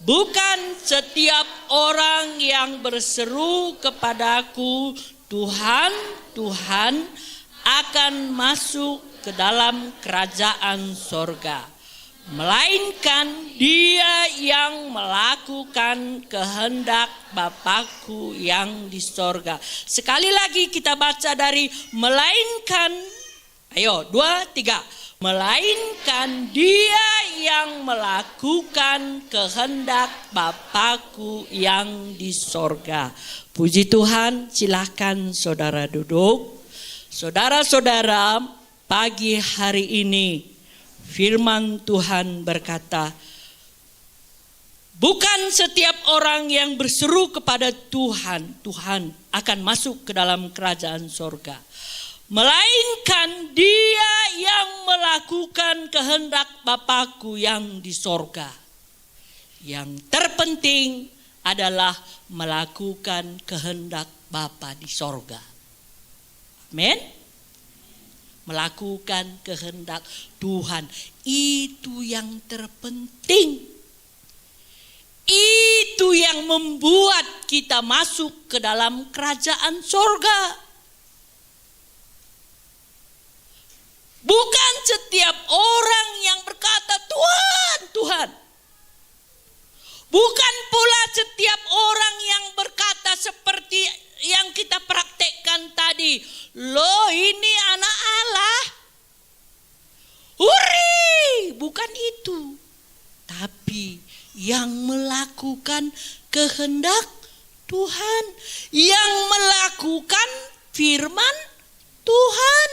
Bukan setiap orang yang berseru kepadaku, Tuhan, Tuhan, akan masuk ke dalam kerajaan sorga, melainkan dia yang melakukan kehendak Bapakku yang di sorga. Sekali lagi kita baca dari melainkan. Ayo, 2, 3. Melainkan dia yang melakukan kehendak Bapakku yang di sorga. Puji Tuhan, silakan saudara duduk. Saudara-saudara, pagi hari ini firman Tuhan berkata, bukan setiap orang yang berseru kepada Tuhan, Tuhan akan masuk ke dalam kerajaan sorga, melainkan dia yang melakukan kehendak Bapakku yang di sorga. Yang terpenting adalah melakukan kehendak Bapa di sorga. Amin. Melakukan kehendak Tuhan, itu yang terpenting. Itu yang membuat kita masuk ke dalam kerajaan sorga. Bukan setiap orang yang berkata Tuhan, Tuhan. Bukan pula setiap orang yang berkata seperti yang kita praktekkan tadi. Loh, ini anak Allah. Huri, bukan itu. Tapi yang melakukan kehendak Tuhan, yang melakukan firman Tuhan,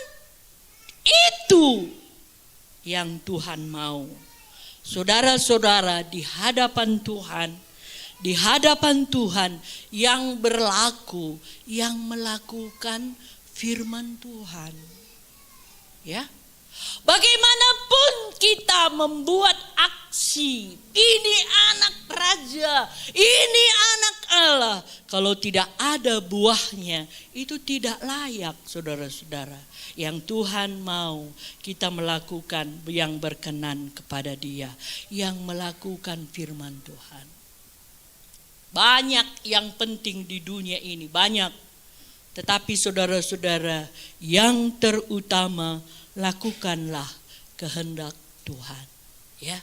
itu yang Tuhan mau. Saudara-saudara, di hadapan Tuhan yang berlaku, yang melakukan firman Tuhan. Ya. Bagaimanapun kita membuat aksi, ini anak raja, ini anak Allah, kalau tidak ada buahnya, itu tidak layak, saudara-saudara. Yang Tuhan mau kita melakukan yang berkenan kepada Dia, yang melakukan firman Tuhan. Banyak yang penting di dunia ini, banyak. Tetapi saudara-saudara, yang terutama lakukanlah kehendak Tuhan. Ya.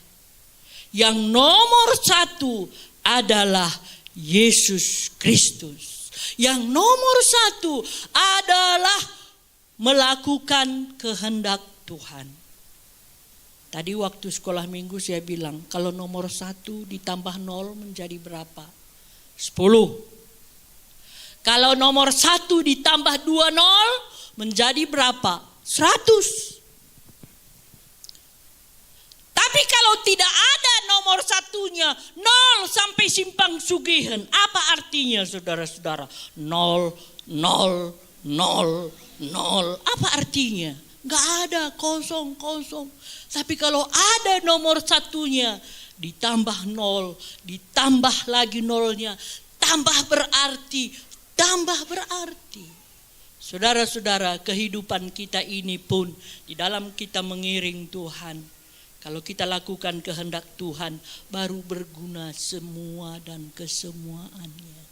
Yang nomor 1 adalah Yesus Kristus. Yang nomor 1 adalah melakukan kehendak Tuhan. Tadi waktu sekolah minggu saya bilang, kalau nomor 1 ditambah 0 menjadi berapa? 10. Kalau nomor 1 ditambah 20 menjadi berapa? 100. Tapi kalau tidak ada nomor 1-nya, 0 sampai simpang sugihan. Apa artinya saudara-saudara? 0, 0, 0, 0. Apa artinya? Gak ada, kosong, kosong. Tapi kalau ada nomor 1-nya, ditambah 0, ditambah lagi 0-nya, tambah berarti, tambah berarti. Saudara-saudara, kehidupan kita ini pun di dalam kita mengiring Tuhan, kalau kita lakukan kehendak Tuhan, baru berguna semua dan kesemuaannya.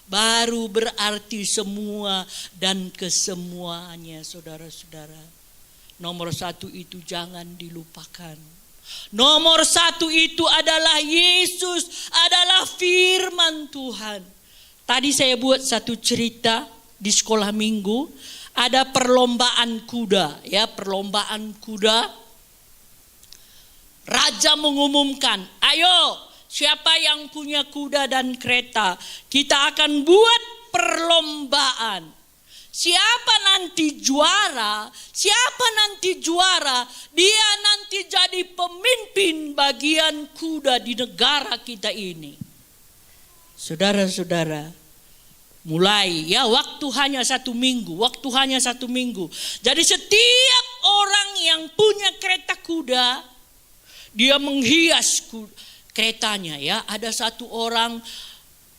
Baru berarti semua dan kesemuanya, saudara-saudara. Nomor 1 itu jangan dilupakan. Nomor 1 itu adalah Yesus, adalah firman Tuhan. Tadi saya buat satu cerita di sekolah minggu. Ada perlombaan kuda, ya, perlombaan kuda. Raja mengumumkan, ayo siapa yang punya kuda dan kereta, kita akan buat perlombaan. Siapa nanti juara, dia nanti jadi pemimpin bagian kuda di negara kita ini. Saudara-saudara, mulai ya waktu hanya 1 minggu, Jadi setiap orang yang punya kereta kuda, dia menghias keretanya, ya. Ada satu orang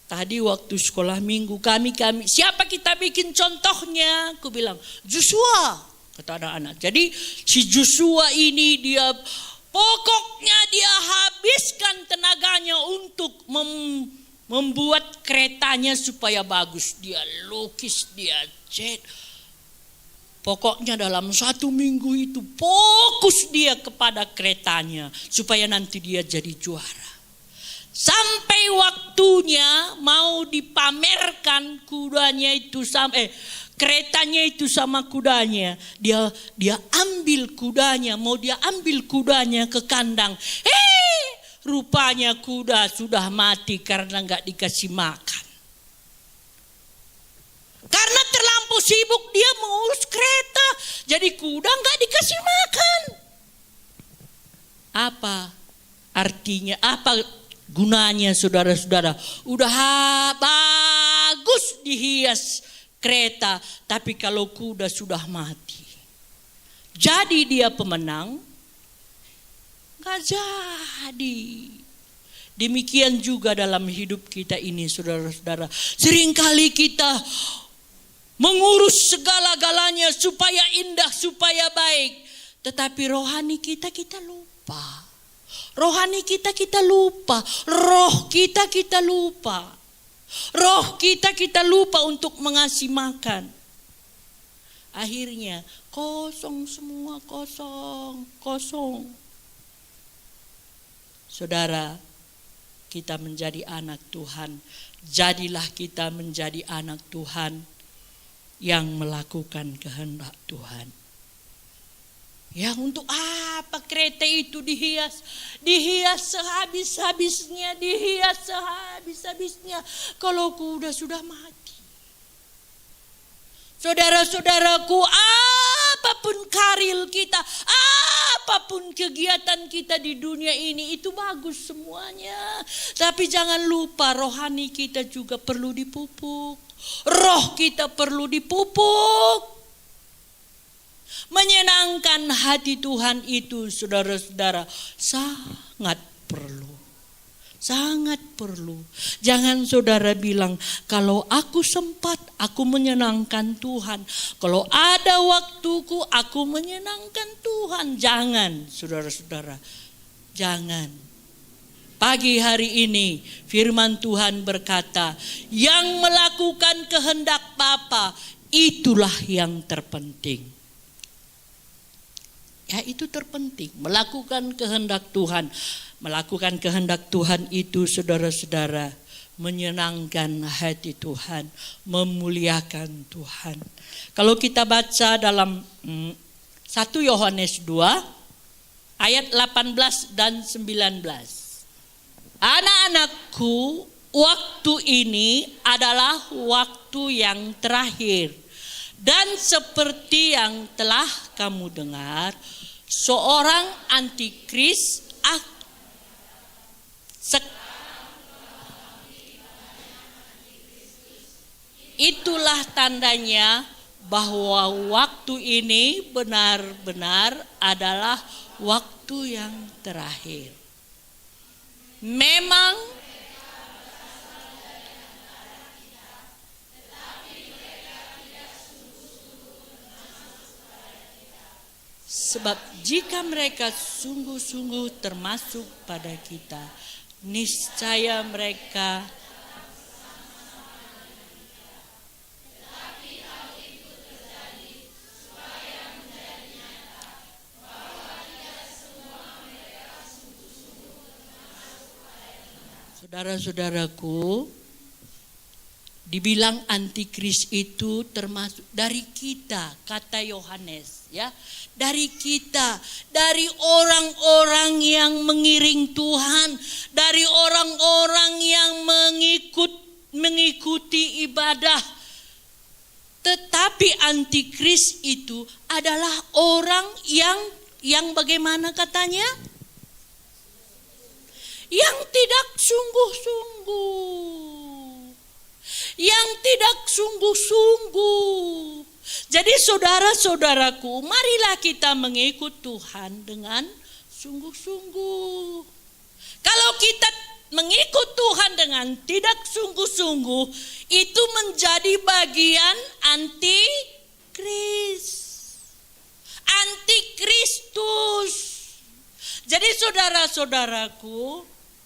tadi waktu sekolah minggu kami siapa kita bikin contohnya? Aku bilang Joshua, kata anak-anak. Jadi si Joshua ini dia Pokoknya dia habiskan tenaganya untuk membuat keretanya supaya bagus. Dia lukis, dia cat. Pokoknya dalam 1 minggu itu fokus dia kepada keretanya supaya nanti dia jadi juara. Sampai waktunya mau dipamerkan kudanya itu keretanya itu sama kudanya. Dia ambil kudanya, mau dia ambil kudanya ke kandang. Rupanya kuda sudah mati karena nggak dikasih makan. Karena terlampau sibuk dia mengurus kereta, jadi kuda nggak dikasih makan. Apa artinya? Apa gunanya, saudara-saudara? Udah bagus dihias kereta, tapi kalau kuda sudah mati, jadi dia pemenang, nggak jadi. Demikian juga dalam hidup kita ini, saudara-saudara. Seringkali kita mengurus segala-galanya supaya indah, supaya baik, tetapi rohani kita lupa. Rohani kita lupa. Roh kita lupa. Roh kita lupa untuk mengasih makan. Akhirnya kosong semua, kosong. Saudara, kita menjadi anak Tuhan. Jadilah kita menjadi anak Tuhan yang melakukan kehendak Tuhan. Ya, untuk apa kereta itu dihias? Dihias sehabis-habisnya, kalau kuda sudah mati. Saudara-saudaraku, apapun karir kita, apapun kegiatan kita di dunia ini, itu bagus semuanya. Tapi jangan lupa rohani kita juga perlu dipupuk. Roh kita perlu dipupuk. Menyenangkan hati Tuhan itu, saudara-saudara, sangat perlu. Sangat perlu. Jangan saudara bilang, kalau aku sempat, aku menyenangkan Tuhan. Kalau ada waktuku, aku menyenangkan Tuhan. Jangan, saudara-saudara. Jangan. Pagi hari ini firman Tuhan berkata, yang melakukan kehendak Bapa, itulah yang terpenting. Ya, itu terpenting, melakukan kehendak Tuhan. Melakukan kehendak Tuhan itu, saudara-saudara, menyenangkan hati Tuhan, memuliakan Tuhan. Kalau kita baca dalam 1 Yohanes 2 ayat 18 dan 19. Anak-anakku, waktu ini adalah waktu yang terakhir. Dan seperti yang telah kamu dengar, seorang antikris itulah tandanya bahwa waktu ini benar-benar adalah waktu yang terakhir. Memang sebab jika mereka sungguh-sungguh termasuk pada kita, niscaya mereka saudara-saudaraku, dibilang antikris itu termasuk dari kita, kata Yohanes, ya, dari kita, dari orang-orang yang mengiring Tuhan, dari orang-orang yang mengikuti ibadah. Tetapi antikris itu adalah orang yang bagaimana katanya? Yang tidak sungguh-sungguh. Yang tidak sungguh-sungguh. Jadi saudara-saudaraku, marilah kita mengikut Tuhan dengan sungguh-sungguh. Kalau kita mengikut Tuhan dengan tidak sungguh-sungguh, itu menjadi bagian antikris. Antikristus. Jadi saudara-saudaraku,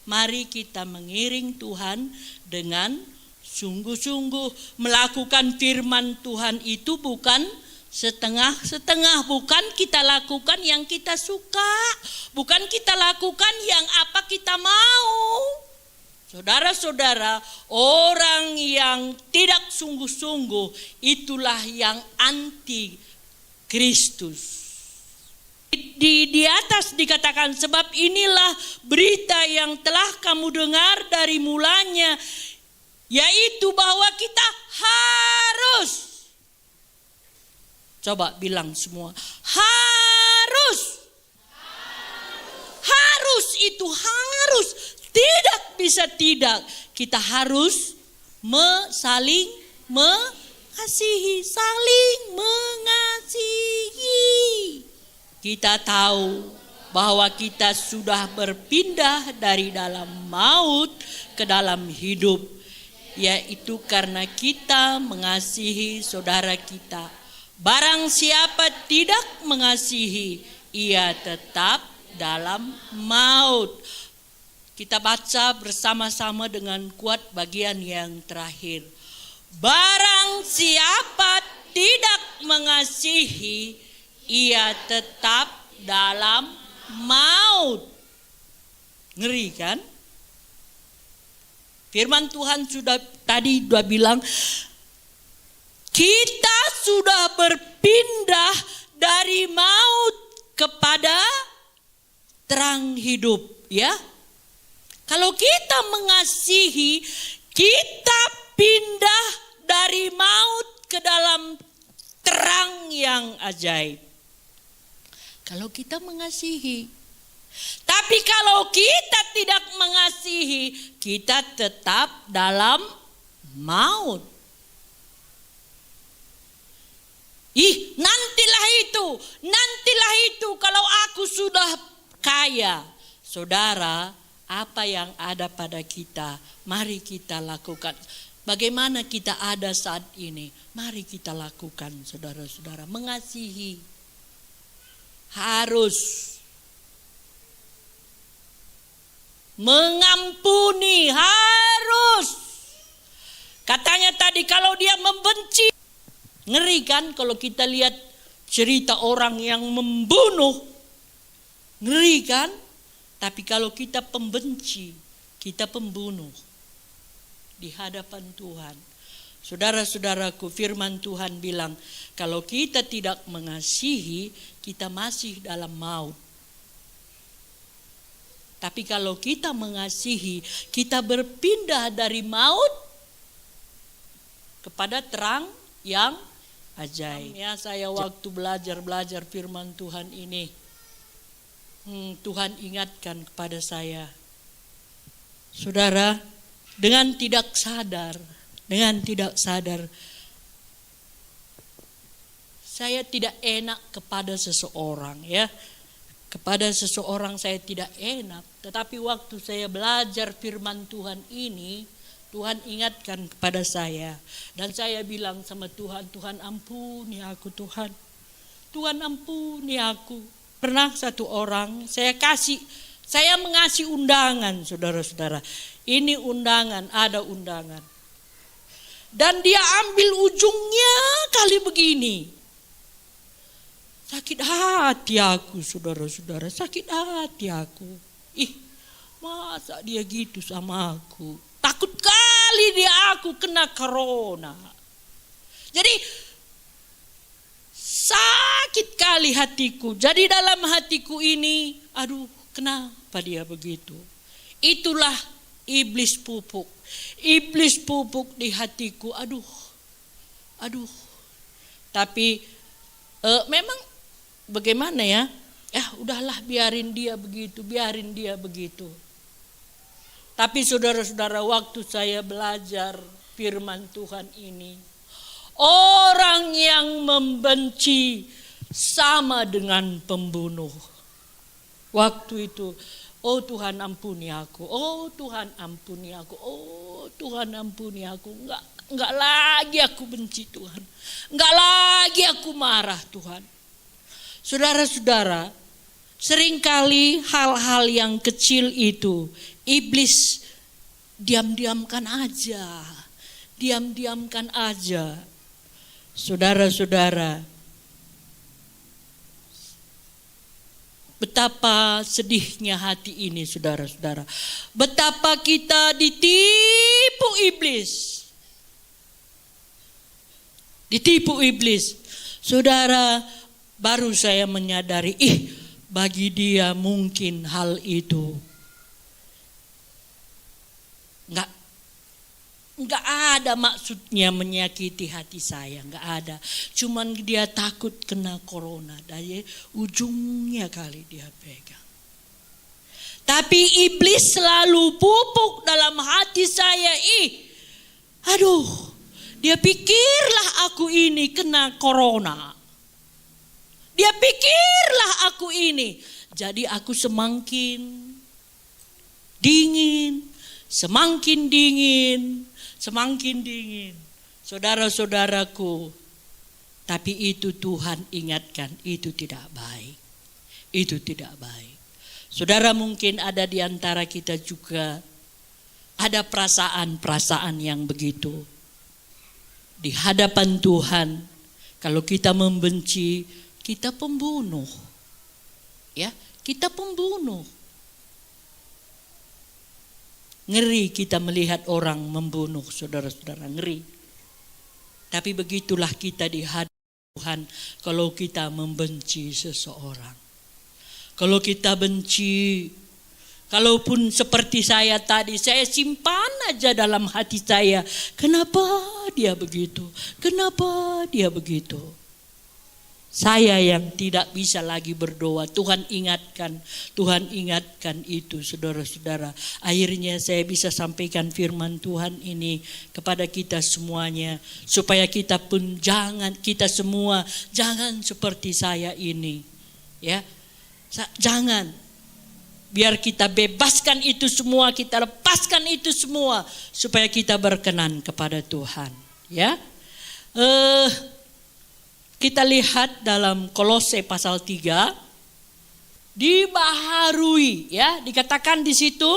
mari kita mengiring Tuhan dengan sungguh-sungguh. Melakukan firman Tuhan itu bukan setengah-setengah, bukan kita lakukan yang kita suka, bukan kita lakukan yang apa kita mau. Saudara-saudara, orang yang tidak sungguh-sungguh itulah yang anti Kristus. Di atas dikatakan, sebab inilah berita yang telah kamu dengar dari mulanya, yaitu bahwa kita harus, coba bilang semua, harus itu harus, tidak bisa tidak. Kita harus saling mengasihi, saling mengasihi. Kita tahu bahwa kita sudah berpindah dari dalam maut ke dalam hidup, yaitu karena kita mengasihi saudara kita. Barang siapa tidak mengasihi, ia tetap dalam maut. Kita baca bersama-sama dengan kuat bagian yang terakhir. Barang siapa tidak mengasihi, ia tetap dalam maut. Ngeri kan? Firman Tuhan tadi sudah bilang, kita sudah berpindah dari maut kepada terang hidup, ya. Kalau kita mengasihi, kita pindah dari maut ke dalam terang yang ajaib. Kalau kita mengasihi. Tapi kalau kita tidak mengasihi, kita tetap dalam maut. Nantilah itu kalau aku sudah kaya. Saudara, apa yang ada pada kita, mari kita lakukan. Bagaimana kita ada saat ini, mari kita lakukan, saudara-saudara. Mengasihi. Harus. Mengampuni, harus. Katanya tadi kalau dia membenci, ngeri kan kalau kita lihat cerita orang yang membunuh, ngeri kan? Tapi kalau kita pembenci, kita pembunuh di hadapan Tuhan. Saudara-saudaraku, firman Tuhan bilang, kalau kita tidak mengasihi, kita masih dalam maut. Tapi kalau kita mengasihi, kita berpindah dari maut kepada terang yang ajaib. Ya, saya waktu belajar firman Tuhan ini, Tuhan ingatkan kepada saya, saudara, dengan tidak sadar, saya tidak enak kepada seseorang, ya. Kepada seseorang saya tidak enak, tetapi waktu saya belajar firman Tuhan ini, Tuhan ingatkan kepada saya. Dan saya bilang sama Tuhan, Tuhan ampuni aku Tuhan. Tuhan ampuni aku. Pernah satu orang, saya mengasih undangan, saudara-saudara. Ini undangan, ada undangan. Dan dia ambil ujungnya kali begini. Sakit hati aku, saudara-saudara. Sakit hati aku. Masa dia gitu sama aku. Takut kali aku kena corona. Jadi sakit kali hatiku. Jadi dalam hatiku ini, aduh, kenapa dia begitu? Itulah iblis pupuk. Iblis pupuk di hatiku. Aduh. Tapi memang bagaimana ya? Udahlah biarin dia begitu. Tapi saudara-saudara, waktu saya belajar firman Tuhan ini, orang yang membenci sama dengan pembunuh. Waktu itu, oh Tuhan ampuni aku, oh Tuhan ampuni aku, oh Tuhan ampuni aku. Enggak lagi aku benci Tuhan. Enggak lagi aku marah Tuhan. Saudara-saudara, Seringkali hal-hal yang kecil itu iblis diam-diamkan aja. Diam-diamkan aja. Saudara-saudara, betapa sedihnya hati ini, saudara-saudara. Betapa kita ditipu iblis. Ditipu iblis. Saudara, baru saya menyadari, bagi dia mungkin hal itu Enggak ada maksudnya menyakiti hati saya, enggak ada. Cuman dia takut kena corona, dari ujungnya kali dia pegang. Tapi iblis selalu pupuk dalam hati saya, dia pikirlah aku ini kena corona. Dia pikirlah aku ini. Jadi aku semakin dingin. Saudara-saudaraku, tapi itu Tuhan ingatkan, itu tidak baik. Itu tidak baik. Saudara, mungkin ada di antara kita juga ada perasaan-perasaan yang begitu. Di hadapan Tuhan, kalau kita membenci, kita pembunuh. Ya, kita pembunuh. Ngeri kita melihat orang membunuh, saudara-saudara, ngeri. Tapi begitulah kita di hadapan Tuhan kalau kita membenci seseorang. Kalau kita benci, kalaupun seperti saya tadi, saya simpan aja dalam hati saya. Kenapa dia begitu? Kenapa dia begitu? Saya yang tidak bisa lagi berdoa. Tuhan ingatkan itu, saudara-saudara. Akhirnya saya bisa sampaikan firman Tuhan ini kepada kita semuanya. Supaya kita pun kita semua jangan seperti saya ini. Ya, jangan. Biar kita bebaskan itu semua, kita lepaskan itu semua. Supaya kita berkenan kepada Tuhan. Ya. Kita lihat dalam Kolose pasal 3, dibaharui, ya, dikatakan di situ,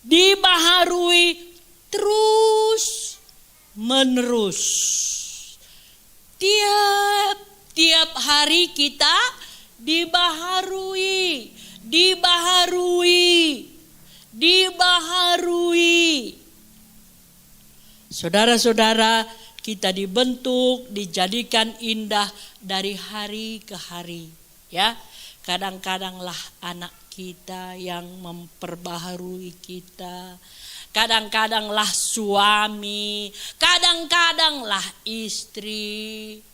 dibaharui terus menerus. Tiap hari kita dibaharui. Saudara-saudara, kita dibentuk, dijadikan indah dari hari ke hari. Ya, kadang-kadanglah anak kita yang memperbaharui kita. Kadang-kadanglah suami, kadang-kadanglah istri.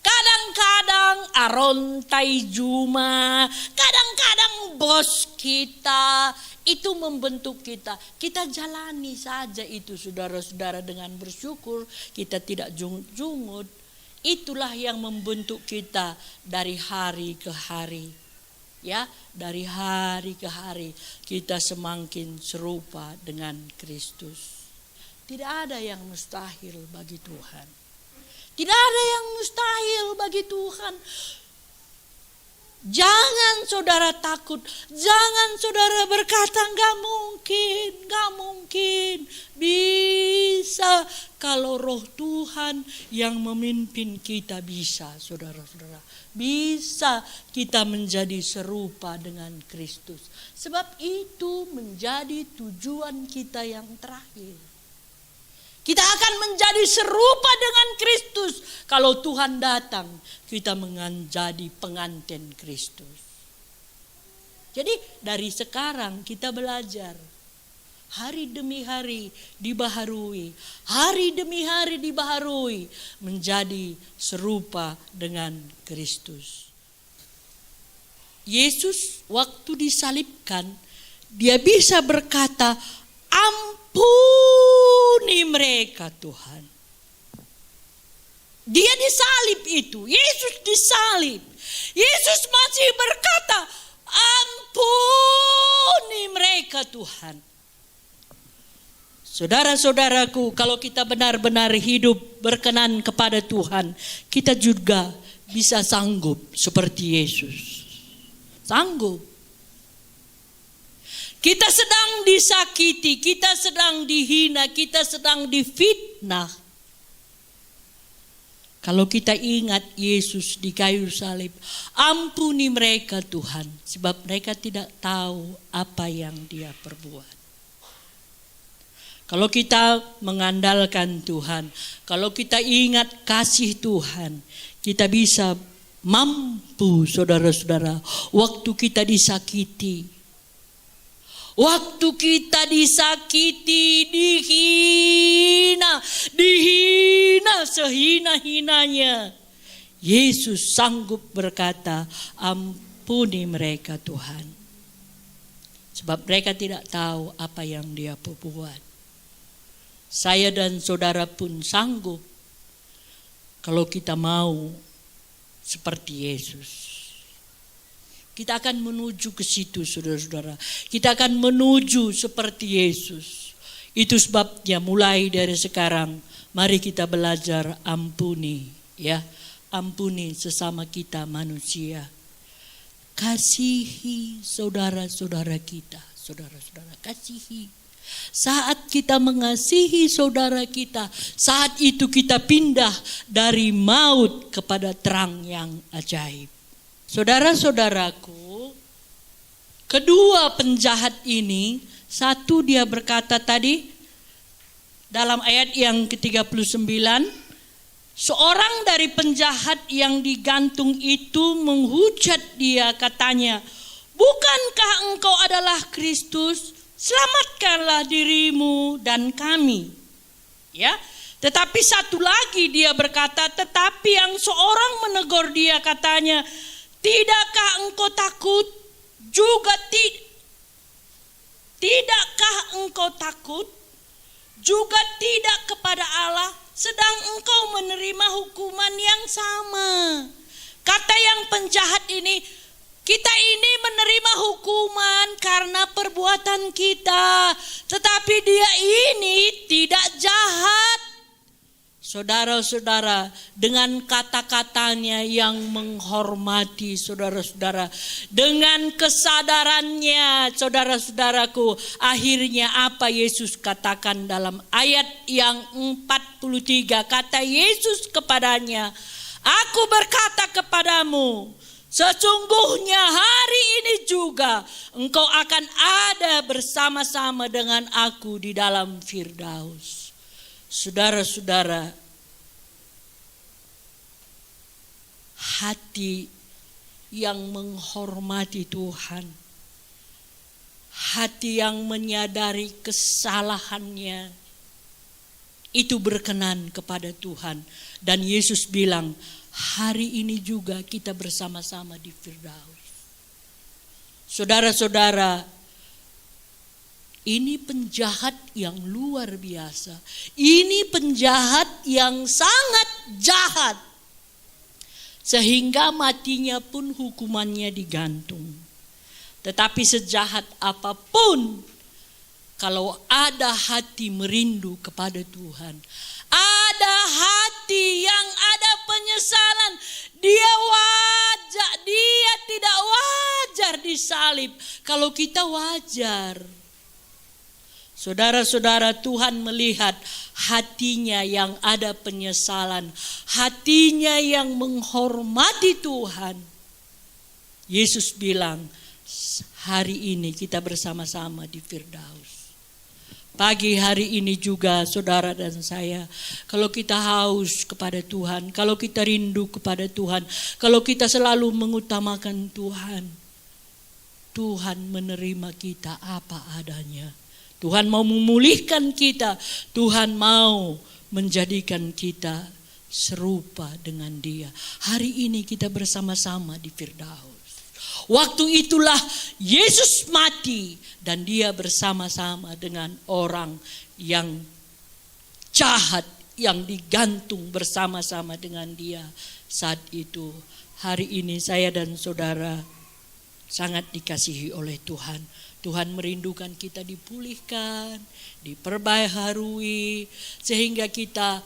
Kadang-kadang Arontai Juma, kadang-kadang bos kita, itu membentuk kita. Kita jalani saja itu, saudara-saudara, dengan bersyukur. Kita tidak jungut-jungut. Itulah yang membentuk kita dari hari ke hari. Ya, dari hari ke hari kita semakin serupa dengan Kristus. Tidak ada yang mustahil bagi Tuhan. Tidak ada yang mustahil bagi Tuhan. Jangan saudara takut. Jangan saudara berkata gak mungkin. Bisa. Kalau roh Tuhan yang memimpin kita bisa, saudara-saudara. Bisa kita menjadi serupa dengan Kristus. Sebab itu menjadi tujuan kita yang terakhir. Kita akan menjadi serupa dengan Kristus. Kalau Tuhan datang, kita menjadi pengantin Kristus. Jadi dari sekarang kita belajar. Hari demi hari dibaharui. Hari demi hari dibaharui. Menjadi serupa dengan Kristus. Yesus waktu disalibkan, dia bisa berkata, ampuni mereka Tuhan. Dia disalib itu. Yesus disalib. Yesus masih berkata, ampuni mereka Tuhan. Saudara-saudaraku, kalau kita benar-benar hidup berkenan kepada Tuhan, kita juga bisa sanggup seperti Yesus. Sanggup. Kita sedang disakiti, kita sedang dihina, kita sedang difitnah. Kalau kita ingat Yesus di kayu salib, ampuni mereka Tuhan, sebab mereka tidak tahu apa yang Dia perbuat. Kalau kita mengandalkan Tuhan, kalau kita ingat kasih Tuhan, kita bisa mampu, saudara-saudara, waktu kita disakiti, waktu kita disakiti, dihina sehina-hinanya, Yesus sanggup berkata, ampuni mereka Tuhan. Sebab mereka tidak tahu apa yang Dia perbuat. Saya dan saudara pun sanggup kalau kita mau seperti Yesus. Kita akan menuju ke situ, saudara-saudara. Kita akan menuju seperti Yesus. Itu sebabnya mulai dari sekarang mari kita belajar ampuni, ya. Ampuni sesama kita manusia. Kasihi saudara-saudara kita, saudara-saudara, kasihi. Saat kita mengasihi saudara kita, saat itu kita pindah dari maut kepada terang yang ajaib. Saudara-saudaraku, kedua penjahat ini, satu dia berkata tadi dalam ayat yang ke-39, seorang dari penjahat yang digantung itu menghujat dia, katanya, bukankah engkau adalah Kristus? Selamatkanlah dirimu dan kami. Ya, tetapi satu lagi dia berkata, tetapi yang seorang menegur dia, katanya, tidakkah engkau takut? Tidakkah engkau takut? Juga tidak kepada Allah, sedang engkau menerima hukuman yang sama. Kata yang penjahat ini, kita ini menerima hukuman karena perbuatan kita, tetapi dia ini tidak jahat. Saudara-saudara, dengan kata-katanya yang menghormati, saudara-saudara, dengan kesadarannya, saudara-saudaraku, akhirnya apa Yesus katakan dalam ayat yang 43, kata Yesus kepadanya, aku berkata kepadamu, sesungguhnya hari ini juga engkau akan ada bersama-sama dengan aku di dalam Firdaus. Saudara-saudara, hati yang menghormati Tuhan, hati yang menyadari kesalahannya, itu berkenan kepada Tuhan. Dan Yesus bilang, hari ini juga kita bersama-sama di Firdaus. Saudara-saudara, ini penjahat yang luar biasa. Ini penjahat yang sangat jahat. Sehingga matinya pun hukumannya digantung. Tetapi sejahat apapun, kalau ada hati merindu kepada Tuhan, ada hati yang ada penyesalan, dia tidak wajar disalib. Kalau kita wajar. Saudara-saudara, Tuhan melihat hatinya yang ada penyesalan, hatinya yang menghormati Tuhan. Yesus bilang, hari ini kita bersama-sama di Firdaus. Pagi hari ini juga saudara dan saya, kalau kita haus kepada Tuhan, kalau kita rindu kepada Tuhan, kalau kita selalu mengutamakan Tuhan, Tuhan menerima kita apa adanya. Tuhan mau memulihkan kita, Tuhan mau menjadikan kita serupa dengan Dia. Hari ini kita bersama-sama di Firdaus. Waktu itulah Yesus mati dan Dia bersama-sama dengan orang yang jahat yang digantung bersama-sama dengan Dia saat itu. Hari ini saya dan saudara sangat dikasihi oleh Tuhan. Tuhan merindukan kita dipulihkan, diperbaharui, sehingga kita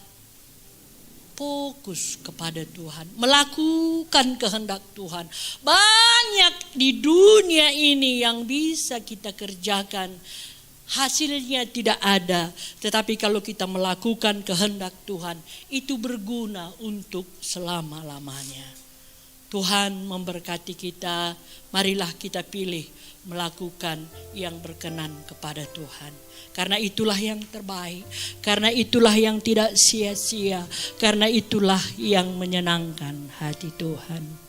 fokus kepada Tuhan, melakukan kehendak Tuhan. Banyak di dunia ini yang bisa kita kerjakan, hasilnya tidak ada. Tetapi kalau kita melakukan kehendak Tuhan, itu berguna untuk selama-lamanya. Tuhan memberkati kita, marilah kita pilih melakukan yang berkenan kepada Tuhan. Karena itulah yang terbaik, karena itulah yang tidak sia-sia, karena itulah yang menyenangkan hati Tuhan.